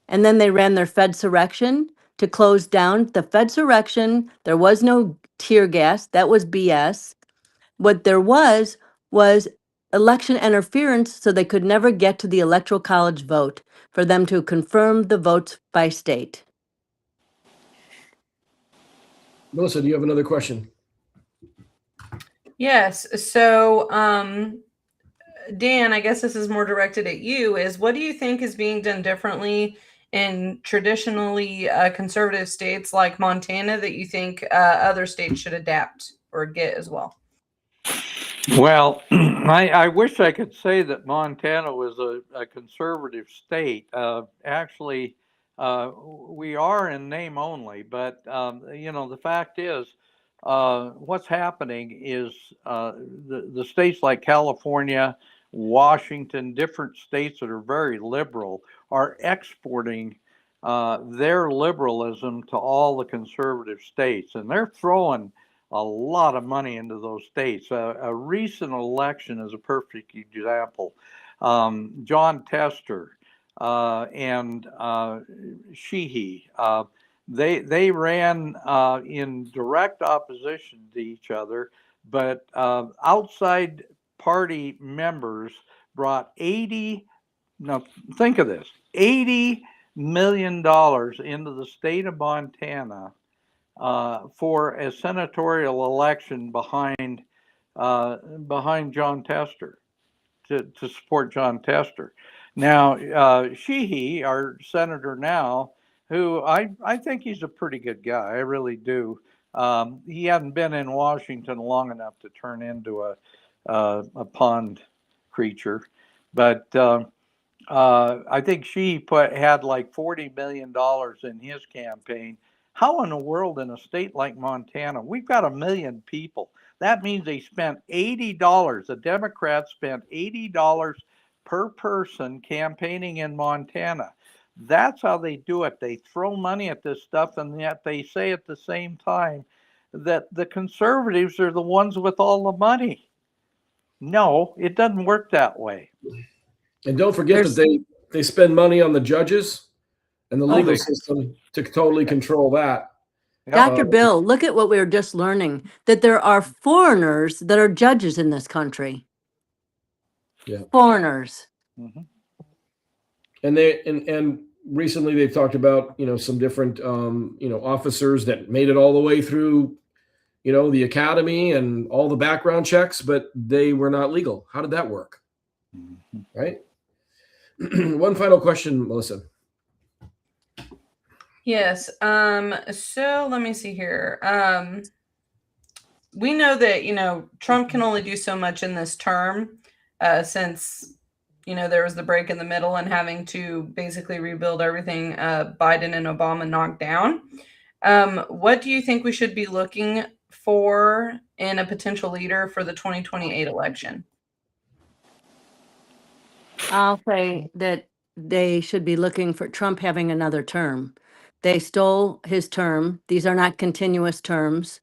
And then they ran their Fedsurrection to close down the Fedsurrection. There was no tear gas. That was BS. What there was election interference, so they could never get to the Electoral College vote for them to confirm the votes by state. Melissa, do you have another question? Yes. So, Dan, I guess this is more directed at you, is what do you think is being done differently in traditionally conservative states like Montana that you think other states should adapt or get as well? Well, I wish I could say that Montana was a conservative state. Actually, we are in name only, but the fact is, what's happening is the states like California, Washington, different states that are very liberal are exporting their liberalism to all the conservative states, and they're throwing a lot of money into those states. A recent election is a perfect example. John Tester and Sheehy, they ran in direct opposition to each other, but outside party members brought now think of this, $80 million into the state of Montana for a senatorial election behind John Tester, to support John Tester. Now, Sheehy, our senator now, who I think he's a pretty good guy, I really do. He hadn't been in Washington long enough to turn into a pond creature, but I think she had like $40 million in his campaign. How in the world, in a state like Montana, we've got 1 million people. That means they spent $80. The Democrats spent $80 per person campaigning in Montana. That's how they do it. They throw money at this stuff, and yet they say at the same time that the conservatives are the ones with all the money. No, it doesn't work that way. And don't forget that they spend money on the judges and the legal they- system to totally control that. Dr. Bill, look at what we were just learning, that there are foreigners that are judges in this country. Yeah. Foreigners. Mhm. And and recently they've talked about, some different, officers that made it all the way through, the academy and all the background checks, but they were not legal. How did that work? Mhm. Right. One final question, Melissa. Yes. So let me see here. We know that, Trump can only do so much in this term. since there was the break in the middle and having to basically rebuild everything Biden and Obama knocked down. What do you think we should be looking for in a potential leader for the 2028 election? I'll say that they should be looking for Trump having another term. They stole his term. These are not continuous terms.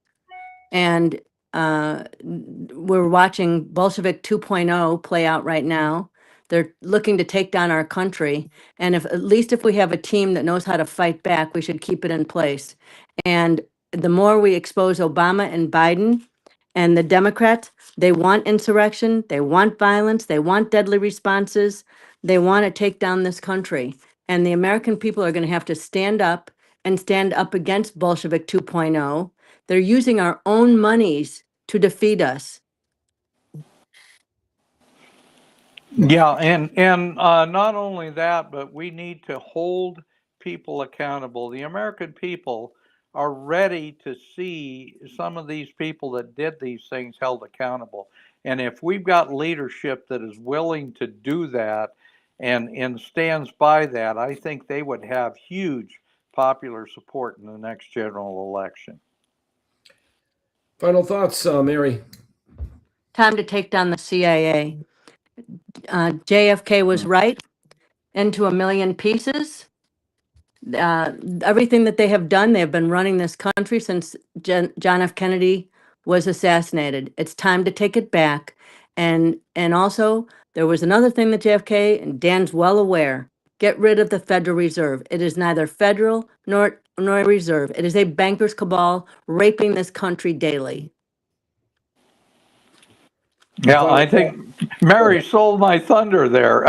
And we're watching Bolshevik 2.0 play out right now. They're looking to take down our country. And at least if we have a team that knows how to fight back, we should keep it in place. And the more we expose Obama and Biden and the Democrats, they want insurrection, they want violence, they want deadly responses, they want to take down this country. And the American people are going to have to stand up and stand up against Bolshevik 2.0. They're using our own monies to defeat us. Yeah, and not only that, but we need to hold people accountable. The American people are ready to see some of these people that did these things held accountable. And if we've got leadership that is willing to do that and stands by that, I think they would have huge popular support in the next general election. Final thoughts, Mary? Time to take down the CIA. JFK was right, into a million pieces. Everything that they have done, they have been running this country since John F. Kennedy was assassinated. It's time to take it back. And also, there was another thing that JFK, and Dan's well aware, get rid of the Federal Reserve. It is neither federal nor a reserve. It is a bankers' cabal raping this country daily. Yeah, I think Mary sold my thunder there.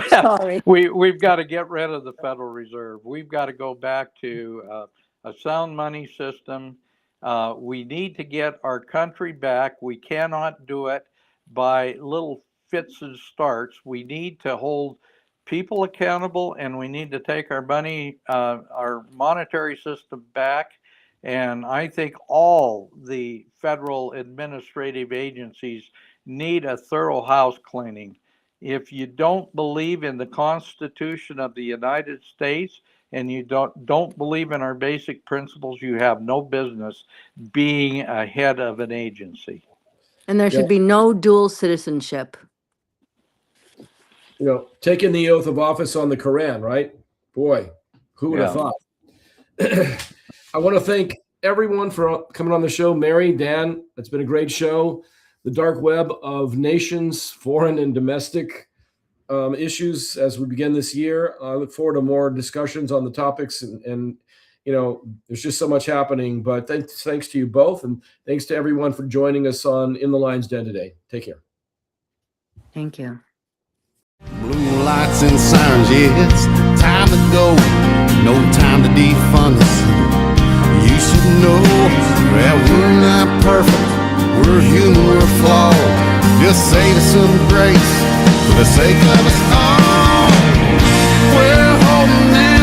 Sorry. We've got to get rid of the Federal Reserve. We've got to go back to a sound money system. We need to get our country back. We cannot do it by little fits and starts. We need to hold people accountable, and we need to take our money, our monetary system back. And I think all the federal administrative agencies need a thorough house cleaning. If you don't believe in the Constitution of the United States and you don't believe in our basic principles, you have no business being a head of an agency. And there should be no dual citizenship. Taking the oath of office on the Quran, right? Boy, who would have thought? I want to thank everyone for coming on the show. Mary, Dan, it's been a great show. The dark web of nations, foreign and domestic issues as we begin this year. I look forward to more discussions on the topics, and there's just so much happening. But thanks to you both, and thanks to everyone for joining us on In the Lion's Den today. Take care. Thank you. Blue lights and sirens, yeah, it's time to go. No time to defund us. You should know that we're not perfect. We're human, we're flawed. Just say to some grace for the sake of us all. We're holding out.